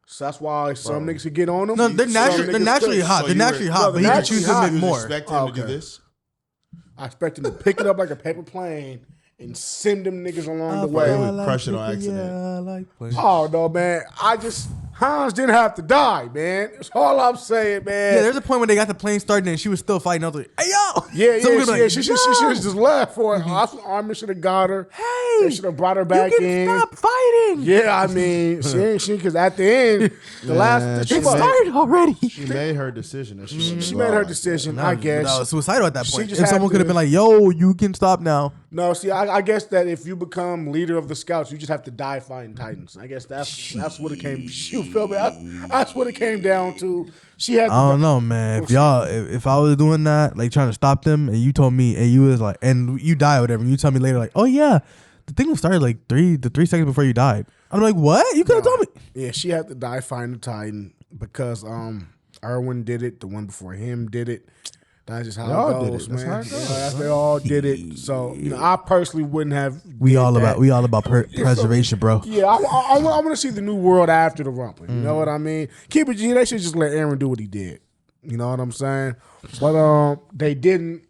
So that's why some niggas could get on him. No, they're Some naturally niggas hot. So They're you were- naturally hot, No, but he they're could choose to naturally emit hot. more. Expect him to do Okay. this. I expect him to pick it up like a paper plane and send them niggas along the way. They would crush it on accident. Yeah, I like playing. Oh no, man! Hans didn't have to die, man. That's all I'm saying, man. Yeah, there's a point when they got the plane started and she was still fighting. I was like, hey, yo! Yeah, Someone could be like, she should have just left for it. Armin should have got her. Hey! They should have brought her back you can in. stop fighting! Yeah, I mean, she because at the end, the last she It started already. She made her decision. And she made her decision. I guess. That was suicidal at that She point. just If had someone could have to- been like, yo, you can stop now. No, see, I guess that if you become leader of the scouts, you just have to die fighting Titans. I guess that's what it came. You feel me? That's what it came down to. She had. I don't know, man. If I was doing that, like trying to stop them, and you told me, and you was like, and you die or whatever, and you tell me later, like, oh yeah, the thing was started like 3 seconds before you died. I'm like, what? You could have told me. Yeah, she had to die fighting the Titan because Erwin did it. The one before him did it. That's just how Y'all it did goes, it. That's man. how it goes. Yeah, they all did it. So I personally wouldn't have. We did all that. about preservation, bro. Yeah, I want to see the new world after the Rumble. You know what I mean? Keep it G. They should just let Aaron do what he did. You know what I'm saying? But they didn't.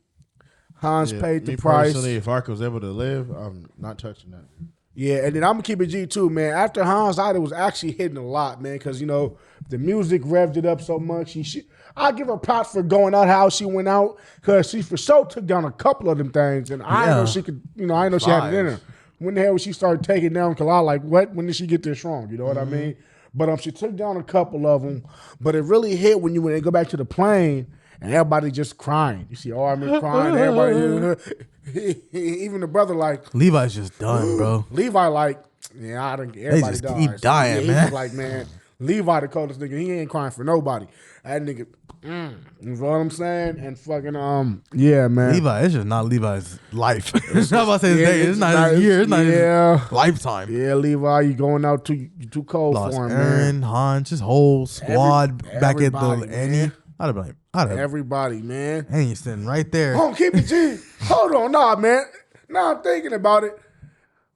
Hans paid the Me price. personally, if Ark was able to live, I'm not touching that. Yeah, and then I'm gonna keep it G too, man. After Hans died, it was actually hitting a lot, man, because the music revved it up so much. I give her props for going out how she went out, because she for sure took down a couple of them things, and I didn't know she could. I didn't know she had it in her. When the hell was she started taking down Kalal? Like, what? When did she get this strong? You know what I mean? But she took down a couple of them. But it really hit when they go back to the plane and everybody just crying. You see Armin crying. Everybody, even the brother like Levi's just done, bro. Levi like, yeah, I don't. Everybody just dies. keep dying, yeah, he man. was like, man, Levi the coldest nigga. He ain't crying for nobody. That nigga, you know what I'm saying? And fucking yeah, man. Levi, it's just not Levi's life. It's not about to say his day. It's not his year. It's not his lifetime. Yeah, Levi, you going out you too cold Lost for him, man. Aaron, Hans, his whole squad back at the everybody, Annie. man. I'd have been like, Everybody, man. Annie sitting right there. Oh, keep it G. Hold on, nah, man. Now I'm thinking about it.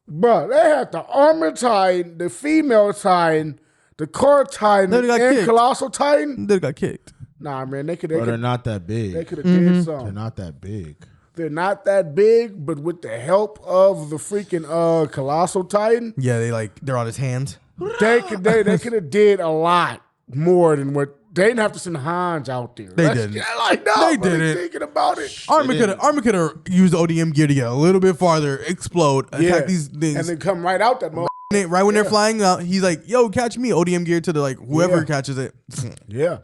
Bruh, they had the armor Titan, the female Titan, the core Titan, They got and kicked. Colossal Titan. They got kicked. Nah, man, they could But they're not that big. they could have did They're something. not that big. They're not that big, but with the help of the freaking Colossal Titan, Yeah, they're on his hands. they could have did a lot more than what they didn't have to send Hans out there. They didn't. Like, no, They really didn't. thinking about it. Armin could have used ODM gear to get a little bit farther, explode, attack these things. and then come right out that moment. Right when they're flying out, he's like, "Yo, catch me!" ODM gear to the whoever Yeah. catches it. Yeah.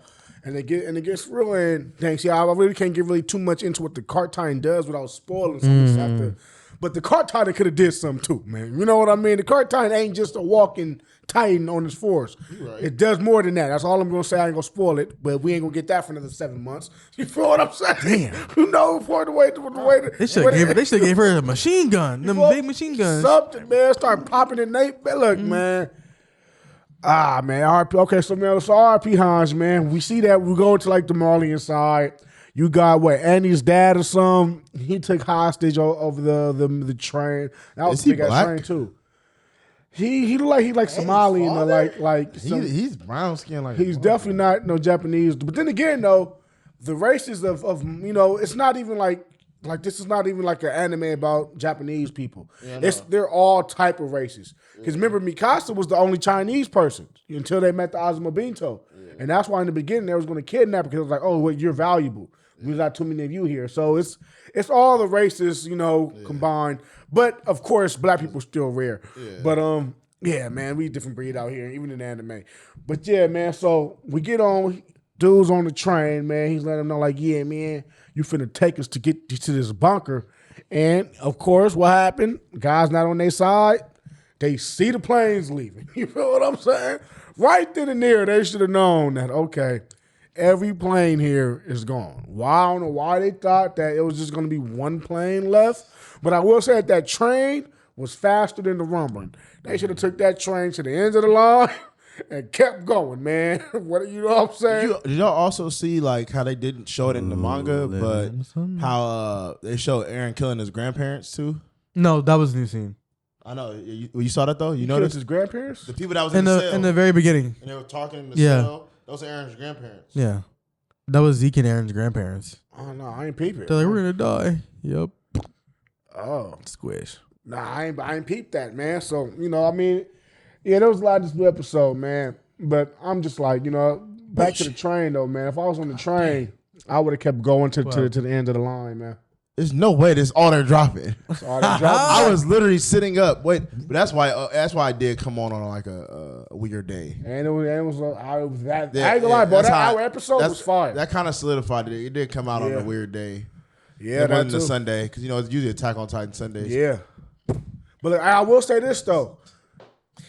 And it gets real in. Thanks. Yeah, I really can't get really too much into what the cart Titan does without spoiling. So we just have to But the cart titan could have did something too, man. You know what I mean? The cart titan ain't just a walking titan on his force. Right. It does more than that. That's all I'm gonna say. I ain't gonna spoil it, but we ain't gonna get that for another 7 months. You feel what I'm saying? Damn. You know, for the way they should have gave her a machine gun. Them big machine guns. Something, man. Start popping in Nate. Look, man. Ah, man. RP. Okay, so man, so RP Hans, man. We see that we go to like the Marley inside. You got what? Andy's dad or something. He took hostage over the train. That was a big ass train too. He look like Somali and like he's brown skin like he's definitely not no Japanese. But then again though, the races of it's not even like this is not even like an anime about Japanese people. Yeah, they're all type of races. Because remember, Mikasa was the only Chinese person until they met the Azumabinto. Yeah. And that's why in the beginning they was going to kidnap her because it was like, oh, well, you're valuable. There's not too many of you here. So it's all the races, combined. But of course, black people still rare. Yeah. But yeah, man, we different breed out here, even in anime. But yeah, man, so we get on, dudes on the train, man. He's letting them know, like, yeah, man, you finna take us to get to this bunker. And of course, what happened? Guys not on their side. They see the planes leaving. You feel what I'm saying? Right then and there, they should have known that, okay, every plane here is gone. Well, I don't know why they thought that it was just going to be one plane left. But I will say that train was faster than the rumbling. They should have took that train to the end of the line and kept going, man. What you know what I'm saying? Did y'all also see like how they didn't show it in the manga, but how they showed Eren killing his grandparents too? No, that was a new scene. I know. You saw that though? You noticed his grandparents? The people that was in the cell. In the very beginning. And they were talking in the cell. Those are Eren's grandparents. Yeah. That was Zeke and Eren's grandparents. Oh, no, I ain't peeping. They're like, we're going to die. Yep. Oh. Squish. Nah, I ain't peeped that, man. So, I mean, yeah, there was a lot of this new episode, man. But I'm just like, back to the train, though, man. If I was on the train, I would have kept going to the end of the line, man. There's no way this all they're dropping. All they're dropping. I was literally sitting up. Wait, but that's why I did come on like a weird day. And it was that. I ain't gonna lie, bro. That our episode was fire. That kind of solidified it. It did come out on a weird day. Yeah, it wasn't a Sunday because it's usually Attack on Titan Sundays. Yeah, but I will say this though.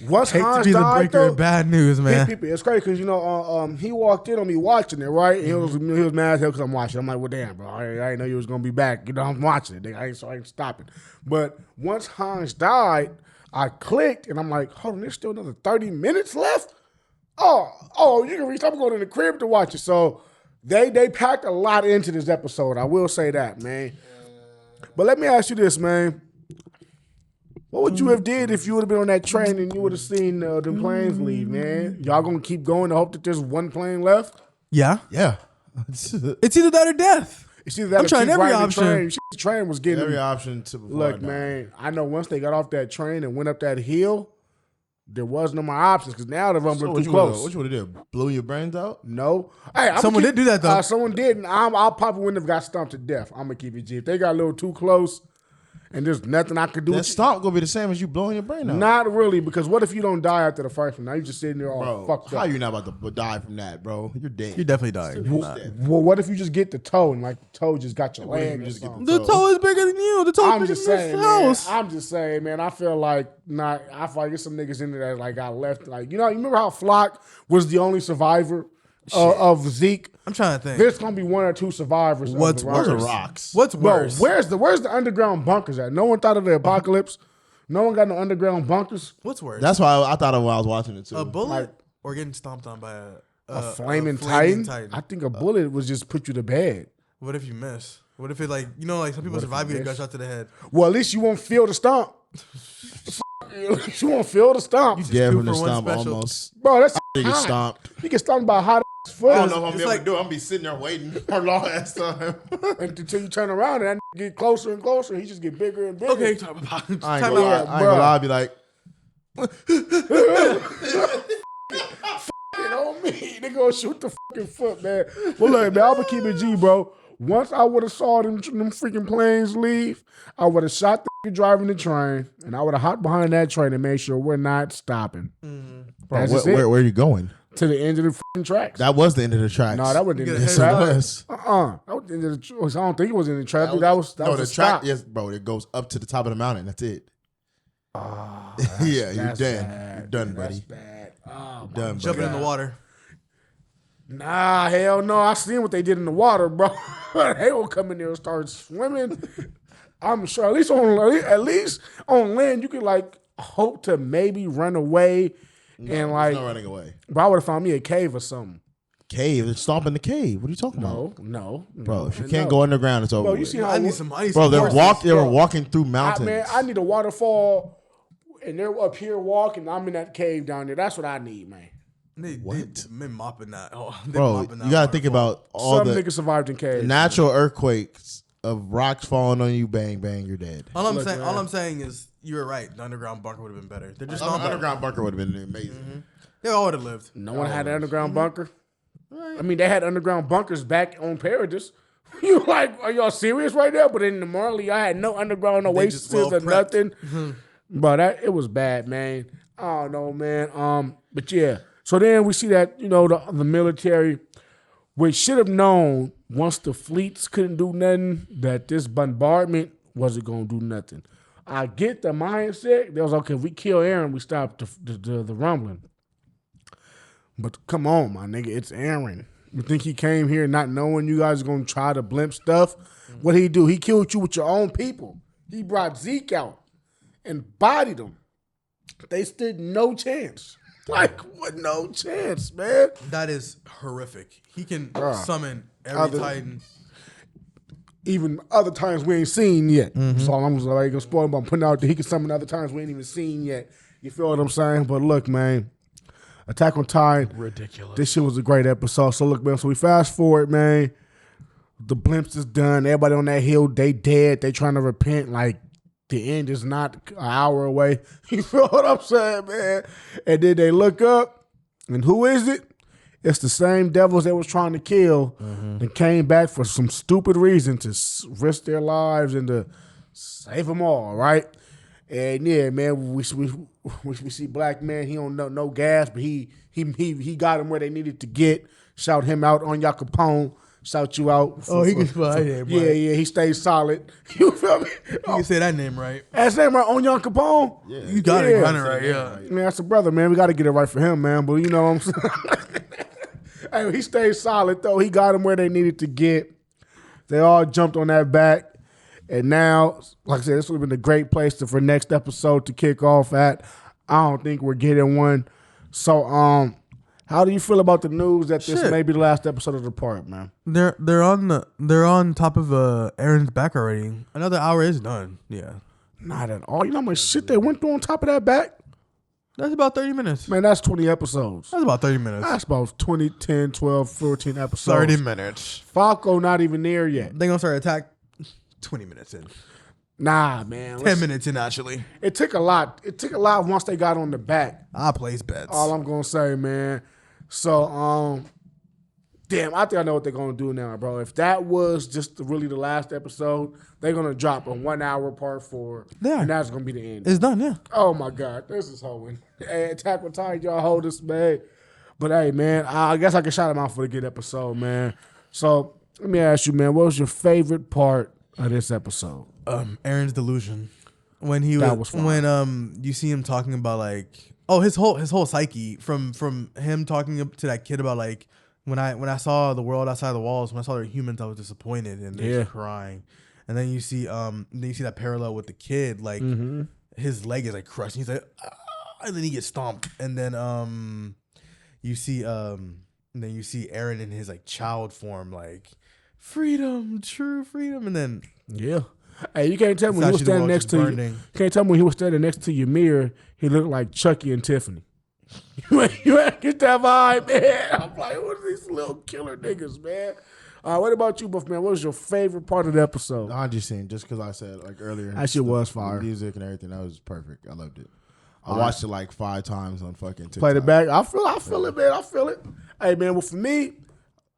Once Hans to be died, the breaker of bad news, man. It's crazy because he walked in on me watching it, right? And he was mad as hell because I'm watching. I'm like, well, damn, bro, I didn't know you was gonna be back. I'm watching it. I ain't stopping. But once Hans died, I clicked and I'm like, hold on, there's still another 30 minutes left. Oh, you can reach. I'm going in the crib to watch it. So they packed a lot into this episode. I will say that, man. But let me ask you this, man. What would you have did if you would have been on that train and you would have seen the planes leave, man? Y'all gonna keep going to hope that there's one plane left? Yeah. Yeah. It's either that or death. It's either that I'm or trying keep every riding option. The train. The train was getting every option to look, man. I know once they got off that train and went up that hill, there was no more options because now they're rumbling too close. What you would have did? Blew your brains out? No. Hey, someone did do that though. Someone did, and I probably wouldn't have got stomped to death. I'm gonna keep it G. If they got a little too close. And there's nothing I could do. That stomp gonna be the same as you blowing your brain out. Not really, because what if you don't die after the first one? Now you just sitting there all fucked up. How you not about to die from that, bro? You're dead. You're definitely dying. Well, what if you just get the toe and like the toe just got your leg? The toe is bigger than you. The toe is bigger than this house. I'm just saying, man. I feel like there's some niggas in there that like got left. Like you remember how Flock was the only survivor of Zeke? I'm trying to think. There's gonna be one or two survivors. What's worse? Rocks? What's worse? Bro, where's the underground bunkers at? No one thought of the apocalypse. No one got no underground bunkers. What's worse? That's why I thought of when I was watching it too. A bullet or getting stomped on by a flaming titan? I think a bullet would just put you to bed. What if you miss? What if it like some people survive getting gunshot to the head? Well, at least you won't feel the stomp. You won't feel the stomp. You dead from the stomp almost. Bro, that's nigga stomped. You get stomped by a hot foot. I don't know if I'm able to do it. I'm gonna be sitting there waiting for a long ass time. Until you turn around and that get closer and closer, he just get bigger and bigger. Okay, I ain't gonna lie. I'll be like, on me. They gonna shoot the fucking foot, man. Well, look, man, I'm gonna keep it G, bro. Once I would have saw them freaking planes leave, I would have shot the driving the train, and I would have hopped behind that train and made sure we're not stopping. Bro, where are you going? To the end of the fucking tracks. That was the end of the tracks. No, that wasn't the end of the Yes, tracks. it was. That was the end of the tracks. I don't think it was in the trap. That was no, a the stop. track. Yes, bro. It goes up to the top of the mountain. That's it. Oh, Yeah, you're done. bad. You're done, That's buddy. bad. Oh, my Done, Jumping in the buddy. water. Nah, hell no. I seen what they did in the water, bro. They will come in there and start swimming. I'm sure at least on land you could like hope to maybe run away and like. No running away. But I would have found me a cave or something. Cave. It's stomping the cave. What are you talking about? No, Bro, if you can't go underground, it's over. Bro, you with. see how I need some. Bro, they horses. were walking through mountains. I need a waterfall, and they're up here walking. I'm in that cave down there. That's what I need, man. They mopping that. Oh, they Bro, mopping that you gotta think waterfall. about all Some the niggas survived in caves. natural earthquakes of rocks falling on you. Bang, bang, you're dead. All I'm saying is you were right. The underground bunker would have been better. They're just not Underground bunker would have been amazing. Mm-hmm. They all would have lived. No one had an underground bunker. I mean, they had underground bunkers back on Paradise. You like, are y'all serious right now? But in the Marley, I had no underground oasis just well or prepped. nothing. But it was bad, man. I don't know, man. But yeah. So then we see that, the military, which should have known once the fleets couldn't do nothing, that this bombardment wasn't going to do nothing. I get the mindset. They was okay, if we kill Aaron, we stop the rumbling. But come on, my nigga, it's Aaron. You think he came here not knowing you guys are going to try to blimp stuff? What'd he do? He killed you with your own people. He brought Zeke out and bodied him. They stood no chance. Like, what? No chance, man. That is horrific. He can summon every Other- Titan. Even other times we ain't seen yet. So I'm just like, gonna spoil him, but I'm putting out that he can summon other times we ain't even seen yet. You feel what I'm saying? But look, man, Attack on Titan. Ridiculous. This shit was a great episode. So look, man, so we fast forward, man. The blimps is done. Everybody on that hill, they dead. They trying to repent. Like, the end is not an hour away. You feel what I'm saying, man? And then they look up, and who is it? It's the same devils they was trying to kill and came back for some stupid reason to risk their lives and to save them all, right? And yeah, man, we see Black Man. He don't know no gas, but he got him where they needed to get. Shout him out on Al Capone. Shout you out. He can spell that name right. Yeah, he stays solid. You feel me? You can say that name right. That's name right on Al Capone. Yeah. You got it right, yeah. Man, that's a brother, man. We got to get it right for him, man. But you know what I'm saying? Hey, he stayed solid, though. He got them where they needed to get. They all jumped on that back. And now, like I said, this would have been a great place for next episode to kick off at. I don't think we're getting one. So, how do you feel about the news that this may be the last episode of the part, man? They're on top of Aaron's back already. Another hour is done. Yeah. Not at all. You know how much shit they went through on top of that back? That's about 30 minutes. Man, that's 20 episodes. That's about 30 minutes. That's about 20, 10, 12, 14 episodes. 30 minutes. Falco not even there yet. They gonna start attack 20 minutes in. Nah, man. 10 minutes in, actually. It took a lot. It took a lot once they got on the back. I place bets. All I'm gonna say, man. So, damn, I think I know what they're gonna do now, bro. If that was just really the last episode, they're gonna drop a 1 hour part 4. Yeah. And that's gonna be the end. It's done, yeah. Oh my God, this is hoeing. Hey, Attack on Titan, y'all hold this, man. But hey, man, I guess I can shout him out for the good episode, man. So let me ask you, man, what was your favorite part of this episode? Aaron's delusion. When he That was was fire. when you see him talking about like his whole psyche from him talking to that kid about like when I saw the world outside the walls, when I saw the humans, I was disappointed and they're crying. And then you see that parallel with the kid, like his leg is like crushed. And he's like, ah, and then he gets stomped. And then you see Aaron in his like child form, like freedom, true freedom. And then Hey, you can't tell me when he was standing next to you. Can't tell me when he was standing next to your mirror, he looked like Chucky and Tiffany. You ain't get that vibe, man. I'm like, what are these little killer niggas, man? What about you, Buff, man? What was your favorite part of the episode? The Anji scene, just because I said like earlier, That shit was fire. The music and everything, that was perfect. I loved it. I watched it like 5 times on fucking TikTok. Played it back. I feel it, man. I feel it. Hey, man, well, for me,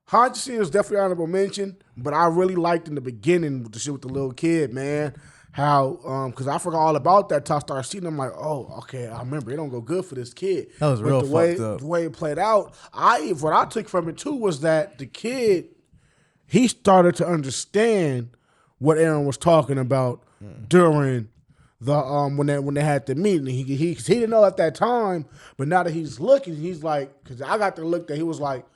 Haunted Scene is definitely honorable mention, but I really liked in the beginning with the shit with the little kid, man. How, because I forgot all about that till I started seeing them, like, oh, okay, I remember it don't go good for this kid. That was But real the way, fucked up. The way it played out, what I took from it too was that the kid, he started to understand what Aaron was talking about during the when they had the meeting. He didn't know at that time, but now that he's looking, he's like, because I got the look that he was like,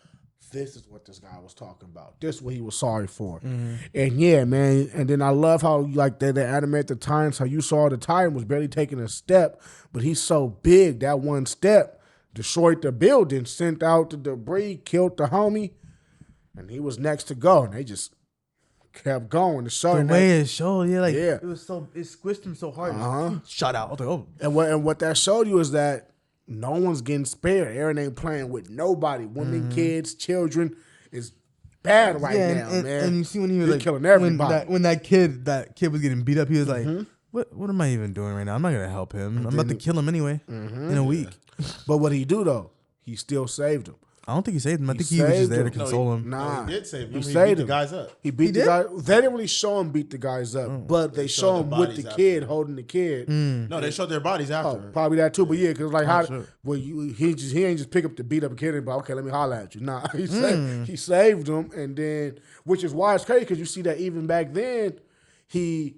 this is what this guy was talking about. This is what he was sorry for. And yeah, man. And then I love how like they animate the Titans, how you saw the Titan was barely taking a step, but he's so big that one step destroyed the building, sent out the debris, killed the homie, and he was next to go. And they just kept going. The way it showed, yeah, like Yeah. it squished him so hard. He shot out. I was like, oh. And what that showed you is that no one's getting spared. Aaron ain't playing with nobody. Women, kids, children is bad now, man. And you see when he was He's like killing everybody. when that kid was getting beat up, he was like, what am I even doing right now? I'm not gonna help him. I'm about to kill him anyway in a week. But what he do though? He still saved him. I don't think he saved him. I think he was just saved there to him. console him. Nah, he did save him. He He saved beat the him. guys up. He beat the guy. They didn't really show him beat the guys up, but they show showed him the with bodies the after. kid holding the kid. No, they showed their bodies after. Oh, probably that too. But yeah, because like how shit. he ain't just pick up the beat up a kid and be like, okay, let me holler at you. Nah, he saved him, and then which is why it's crazy because you see that even back then he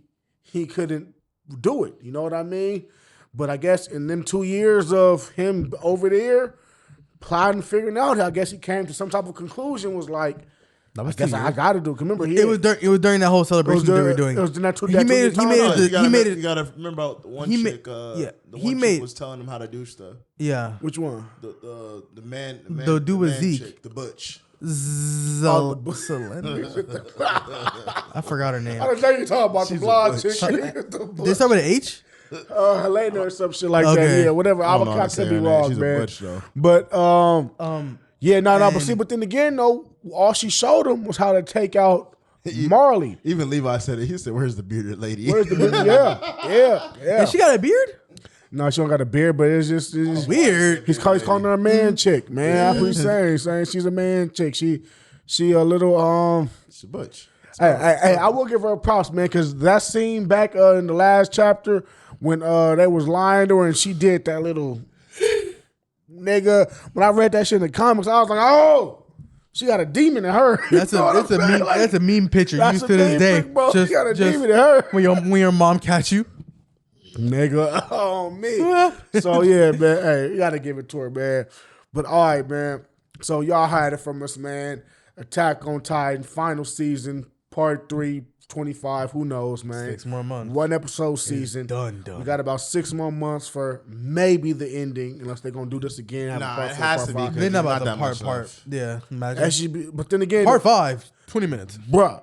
couldn't do it. You know what I mean? But I guess in them 2 years of him over there plotting, figuring out, I guess he came to some type of conclusion. Was like, That I was guess 2 I years. got to do. Remember, It was during that whole celebration they were doing. It was that two. He made it. You gotta remember one he ma- chick. yeah, The he one made- chick was telling him how to do stuff. Yeah. Which one? The man. The dude with man Zeke. chick, the butch. Selena. I forgot her name. I don't know you talking about the blonde chick. They start with an H? Helena or some shit like Okay. that. Yeah, whatever. I don't know how I to say could be her name. wrong, She's a man. butch, though. But yeah, no. But and- see, but then again, though, all she showed him was how to take out Marley. Even Levi said it. He said, "Where's the bearded lady?" Where's the yeah. And she got a beard? No, she don't got a beard, but it's just Weird. He's calling her a man chick, man. That's what he's saying. He's saying she's a man chick. She a little It's a butch. Hey, I will give her props, man, because that scene back in the last chapter when they was lying to her and she did that little nigga. When I read that shit in the comics, I was like, oh, she got a demon in her. That's You know what I'm a saying? meme. Like, That's a meme picture that's used a to this meme day. pic, bro. She got a demon in her. when your mom catch you. Nigga, oh me. So yeah, man. Hey, you gotta give it to her, man. But all right, man. So y'all had it from us, man. Attack on Titan, final season, part 3, 25. Who knows, man? 6 more months. 1 episode season. Done. We got about 6 more months for maybe the ending, unless they're gonna do this again. Have a Nah, part it 4, has part to be, 5. 'cause They're not There's about not the that much part. left. Yeah, imagine. That should be, but then again, Part 5, 20 minutes. bruh.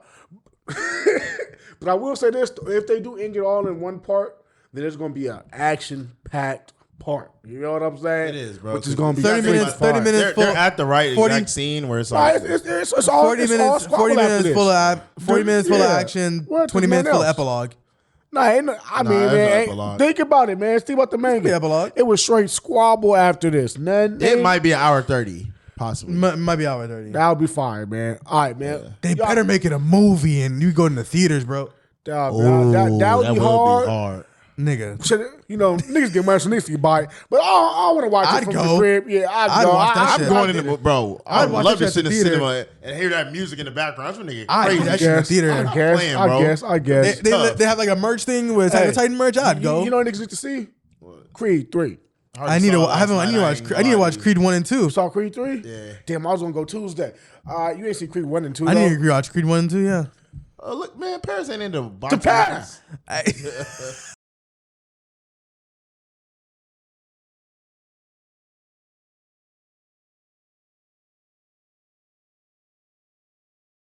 But I will say this: if they do end it all in one part, then there's gonna be an action-packed part. You know what I'm saying? It is, bro. Which is gonna be 30 minutes, 30 minutes. They're full, at the right 40 exact scene where it's Nah, like it's all 40 it's all minutes, squabble 40 after minutes this. full of 40 minutes full of Yeah. action, What, 20 there's minutes full of nothing else. epilogue. Nah, ain't no, I mean, it's man, not ain't- epilogue. think about it, man. Think about the manga. be epilogue. It was straight squabble after this. it might be an hour 30, possibly. Might be hour 30. That would be fine, man. All right, man. They better make it a movie and you go in the theaters, bro. That would be hard. Nigga. Shit, you know, niggas get money, so niggas can buy it. But I want to watch I'd it from go. the crib. Yeah, I'd go. watch that I'm shit. going in the bro. I I'd would watch love that to shit sit in at the the theater. cinema and hear that music in the background. That's when they get I'd crazy. do that shit in the theater. I guess. playing, bro. I guess. They have like a merch thing with Attack on Titan merch. I'd go. You know what niggas need to see? Creed 3. I need to watch Creed 1 and 2. Saw Creed 3? Yeah. Damn, I was gonna go Tuesday. You ain't see Creed 1 and 2. I though? need to watch Creed 1 and 2, yeah. Look, man, Paris ain't into boxing. Paris.